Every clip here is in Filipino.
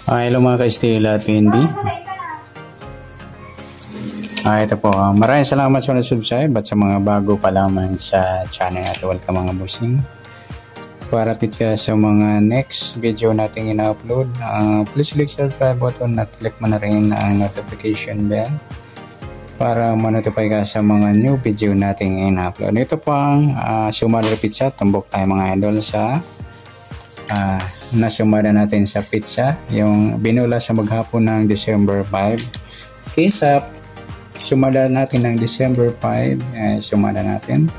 Hello mga ka-Estela at PNB. Ito po. Maraming salamat sa nag-subscribe at sa mga bago pa lamang sa channel at welcome mga bossing. Para ka sa mga next video natin ina-upload, please click subscribe button at click mo na rin ang notification bell para ma-notify ka sa mga new video natin ina-upload. Ito po ang Sumadra Pizza. Tumbok tayo mga idol sa nasumada natin sa pizza, yung binula sa maghapon ng December 5. Okay, sa sumada natin ng December 5, sumada natin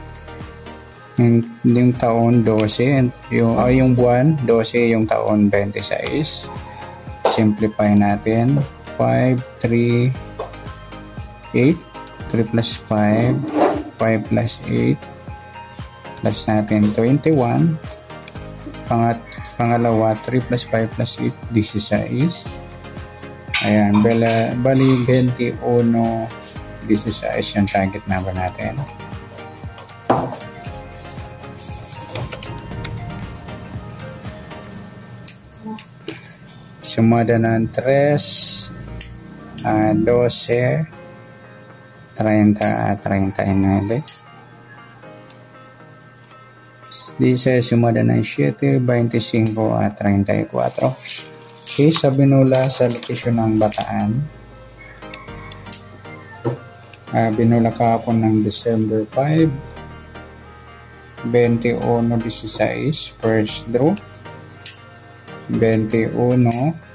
yung taon 12, yung buwan 12, yung taon 26. Simplify natin. 5, 3, 8, 3 plus 5, 5 plus 8, plus natin 21. Pangalawa, 3 plus 5 plus 8, 16. Ayan, bali 21, 16 yung target number natin. Sumada ng 3, 12, 30 at 39. Dice sumada ng 7, 25 at 34. Okay, sa binula sa location ng Bataan. Binula kahapon ng December 5, 21-16, first draw. 21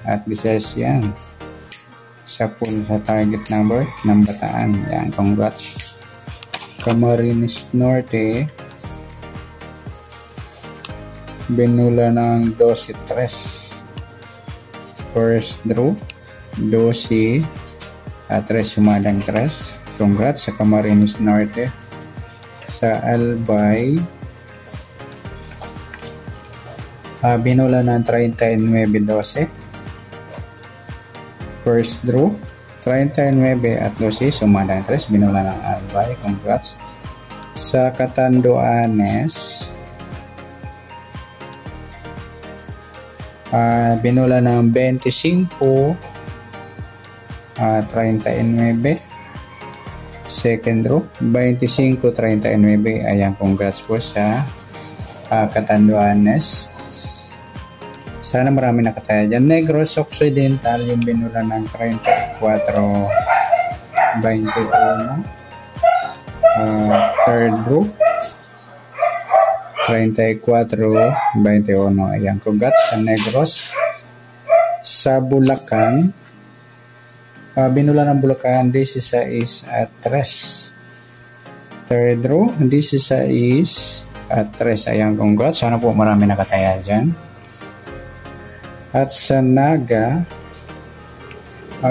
at 16 yan. Sa pool sa target number ng Bataan. Yan, congrats. Camarines Norte. Binula ng 12-3, first draw 12 at 3 sumadang 3. Congrats sa Camarines Norte. Sa Albay, binula ng 39-12, first draw 39 at 12 sumadang 3, binula ng Albay. Congrats. Sa Catanduanes, binula ng 25, 39, second draw 25, 39. Ayan, congrats po sa Catanduanes. Sana marami nakataya dyan. Negros Occidental, yung binula ng 34, 21, third draw 34, 21. Ayan, congrats sa Negros. Sa Bulacan, binula ng Bulacan 16 at 3, third draw 16 at 3. Ayan, congrats. Sana po marami nakataya dyan. At sa Naga,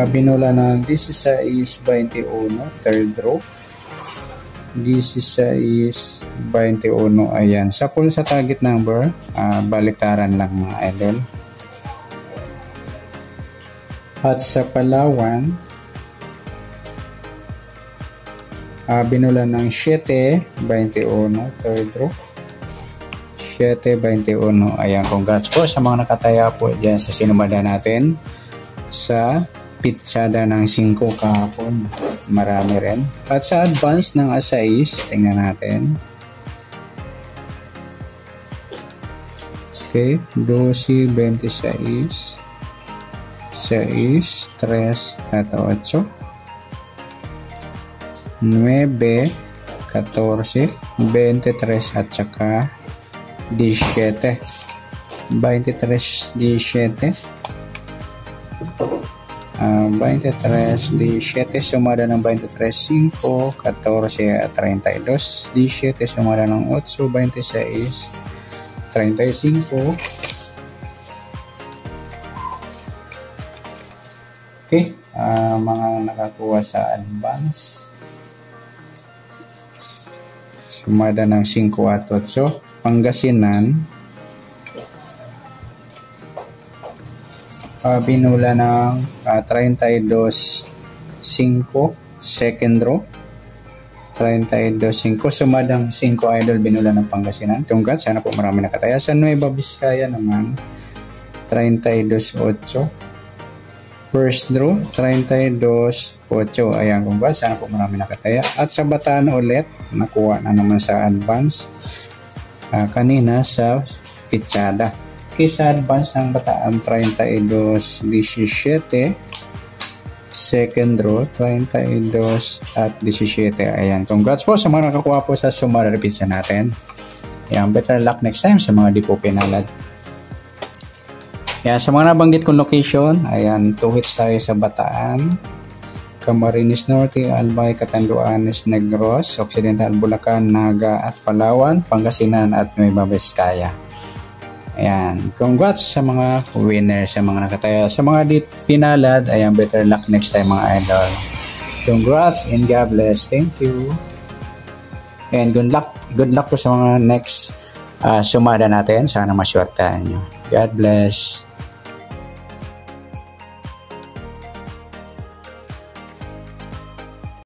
binula ng 16, 21, third draw 16, 21. Ayan, sa pool sa target number, baliktaran lang mga idol. At sa Palawan, binula ng 7, 21, third draw 7, 21. Ayan, congrats po sa mga nakataya po dyan sa sinumada natin sa pitsada ng 5 kahapon. Marami rin. At sa advance ng A6, tingnan natin. Okay, 12, 26, 6, 3 at 8, 9, 14, 23 at saka 17. 23, 17. 23, 17, sumada ng 23, 5, 14 at 32. 17, sumada ng 8, 26, 35. Okay, mga nakakuha sa advance. Sumada ng 5 at 8. Pangasinan, binula ng 32, 5, second draw 32.5. Sumadang 5 idol binula ng Pangasinan. Congrats, sana po marami nakataya. Sa Nueva Vizcaya naman 32.8. First draw, 32-8. Ayan, congrats. Sana po marami nakataya. At sa Bataan ulit, nakuha na naman sa advance. Kanina sa Pitsada. Okay, sa advance ng Bataan, 32-17. Second draw, 32-17. Ayan, congrats po sa mga nakakuha po sa Sumara Pizza natin. Ayan, better luck next time sa mga di po pinalad. Ayan, sa mga nabanggit kong location, ayan, 2 hits tayo sa Bataan, Camarines Norte, Albay, Catanduanes, Negros, Occidental, Bulacan, Naga at Palawan, Pangasinan at Nueva Vizcaya. Ayan, congrats sa mga winners, sa mga nakataya. Sa mga di pinalad, ayan, better luck next time mga idol. Congrats and God bless. Thank you. And good luck po sa mga next sumada natin. Sana maswertahan nyo. God bless.